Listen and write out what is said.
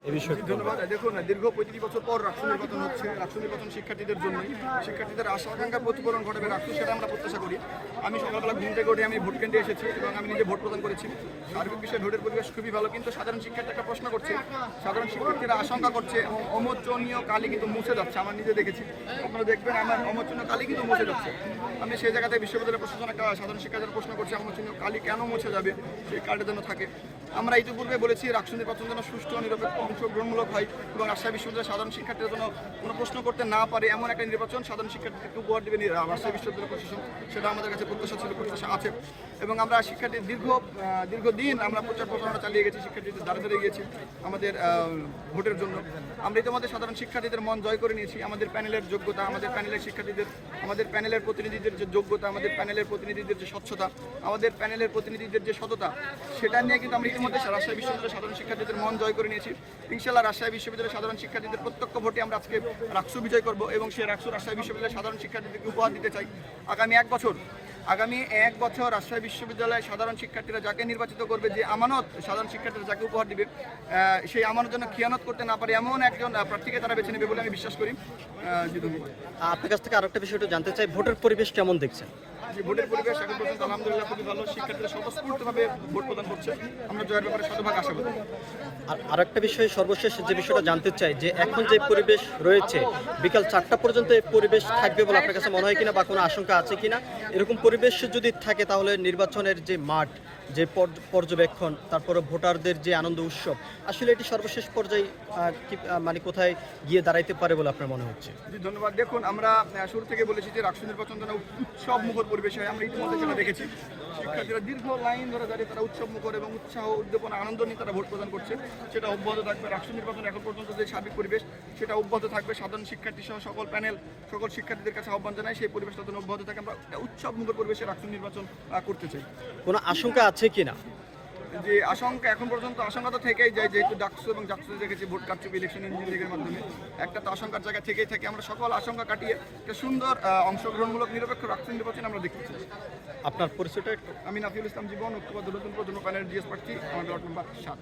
এই বিষয়ে ধন্যবাদ। দেখুন, দীর্ঘ 35 বছর পর রাষ্ট্র নির্বাচন হচ্ছে। রাষ্ট্র নির্বাচন শিক্ষার্থীদের জন্যই, শিক্ষার্থীদের আশা আকাঙ্ক্ষা প্রতিফলন ঘটাবে রাষ্ট্র, সেটা আমরা প্রত্যাশা করি। আমি সকালবেলা ঘুম থেকে উঠে আমি ভোট কেন্দ্রে এসেছি এবং আমি নিজে ভোট প্রদান করেছি। সার্বিক বিষয়ে ভোটের পরিবেশ খুবই ভালো, কিন্তু সাধারণ শিক্ষার্থী একটা প্রশ্ন করছে, সাধারণ শিক্ষার্থীরা আশঙ্কা করছে অমোচনীয় কালি কিন্তু মুছে যাচ্ছে। আমার নিজে দেখেছি, আপনারা দেখবেন আমার অমোচনীয় কালি কিন্তু মুছে যাচ্ছে। আমি সেই জায়গাতে বিশ্ববিদ্যালয় প্রশাসন একটা সাধারণ শিক্ষার্থীরা প্রশ্ন করছে অমোচনীয় কালি কেন মুছে যাবে, সেই কার্ডের জন্য থাকে। আমরা ইতিপূর্বে বলেছি রাষ্ট্র নির্বাচন যেন সুষ্ঠু নিরপেক্ষ অংশগ্রহণমূলক হয় এবং রাজশাহী বিশ্ববিদ্যালয়ের সাধারণ শিক্ষার্থীরা যেন কোনো প্রশ্ন করতে না পারে এমন একটা নির্বাচন সাধারণ শিক্ষার্থীদেরকে উপহার দেবে রাজশাহী বিশ্ববিদ্যালয় প্রশাসন, সেটা আমাদের কাছে প্রত্যাশা ছিল, প্রত্যাশা আছে। এবং আমরা শিক্ষার্থী দীর্ঘদিন আমরা প্রচার প্রচারণা চালিয়ে গেছি, শিক্ষার্থীদের দ্বারা দ্বারে গিয়েছি আমাদের ভোটের জন্য। আমরা ইতিমধ্যে সাধারণ শিক্ষার্থীদের মন জয় করে নিয়েছি। আমাদের প্যানেলের যোগ্যতা, আমাদের প্যানেলের শিক্ষার্থীদের, আমাদের প্যানেলের প্রতিনিধিদের যে যোগ্যতা, আমাদের প্যানেলের প্রতিনিধিদের যে স্বচ্ছতা, আমাদের প্যানেলের প্রতিনিধিদের যে সততা, সেটা নিয়ে কিন্তু আমরা ইতিমধ্যে রাজশাহী বিশ্ববিদ্যালয়ের সাধারণ শিক্ষার্থীদের মন জয় করে নিয়েছি। ইনশাআল্লাহ রাজশাহী বিশ্ববিদ্যালয়ের সাধারণ শিক্ষার্থীদের প্রত্যক্ষ ভোটে আমরা আজকে রাকসু বিজয় করব এবং সেই রাকসু রাজশাহী বিশ্ববিদ্যালয়ের সাধারণ শিক্ষার্থীদেরকে উপহার দিতে চাই। আগামী এক বছর রাজশাহী বিশ্ববিদ্যালয়ের সাধারণ শিক্ষার্থীরা যাকে নির্বাচিত করবে, যে আমানত সাধারণ শিক্ষার্থীরা যাকে উপহার দিবে, সেই আমানত যেন খিয়ানত করতে না পারে এমন একজন প্রার্থীকে তারা বেছে নেবে বলে আমি বিশ্বাস করি। আপনার কাছ থেকে আরেকটা বিষয় একটু জানতে চাই, ভোটের পরিবেশ কেমন দেখছেন? যে ভোটের পরিবেশ এখন পর্যন্ত আলহামদুলিল্লাহ খুবই ভালো, শিক্ষার্থীরা স্বতঃস্ফূর্তভাবে ভোট প্রদান করছে, আমরা জয়ের ব্যাপারে শতভাগ আশাবাদী। আর আরেকটা বিষয়, সর্বশেষ যে বিষয়টা জানতে চাই, যে এখন যে পরিবেশ রয়েছে বিকাল 4টা পর্যন্ত এই পরিবেশ থাকবে বলে আপনার কাছে মনে হয় কিনা, বা কোনো আশঙ্কা আছে কিনা? এরকম পরিবেশ যদি থাকে তাহলে নির্বাচনের যে মাঠ, যে পর্যবেক্ষণ, তারপরে ভোটারদের যে আনন্দ উৎসব, আসলে এটি সর্বশেষ পর্যায়ে মানে কোথায় গিয়ে দাঁড়াইতে পারে বলে আপনার মনে হচ্ছে? জি ধন্যবাদ। দেখুন, আমরা শুরু থেকে বলেছি যে রাষ্ট্র নির্বাচন যেন উৎসব মুখর পরিবেশ হয়। আমরা ইতিমধ্যে সেটা দেখেছি, শিক্ষার্থীরা দীর্ঘ লাইন ধরে দাঁড়িয়ে তারা উৎসব মুখর এবং উৎসাহ, উদ্দীপনা, আনন্দ নিয়ে তারা ভোট প্রদান করছে, সেটা অব্যাহত থাকবে। রাষ্ট্র নির্বাচন এখন পর্যন্ত যে সার্বিক পরিবেশ, সেটা অব্যাহত থাকবে। সাধারণ শিক্ষার্থী সহ সকল প্যানেল, সকল শিক্ষার্থীদের কাছে আহ্বান জানাই সেই পরিবেশটা যেন অব্যাহত থাকে। আমরা উৎসব মুখর পরিবেশে রাষ্ট্র নির্বাচন করতে চাই। কোনো আশঙ্কা আছে কিনা? যে আশঙ্কা এখন পর্যন্ত আশঙ্কা তো থেকেই যায়, যেহেতু ডাকসু এবং জাকসু দেখেছি ভোট কারচুপি ইলেকশন ইঞ্জিনিয়ারিংয়ের মাধ্যমে, একটা তো আশঙ্কার জায়গা থেকেই থাকে। আমরা সকল আশঙ্কা কাটিয়ে একটা সুন্দর অংশগ্রহণমূলক নিরপেক্ষ রাষ্ট্র নির্বাচন আমরা দেখতে চাই। আপনার পরিচয়টা একটু? আমি নাফিউল ইসলাম জীবন, ঐক্যবদ্ধ নতুন প্রজন্ম প্যানেল জিএস প্রার্থী, আমাদের ওয়ার্ড নম্বর 7।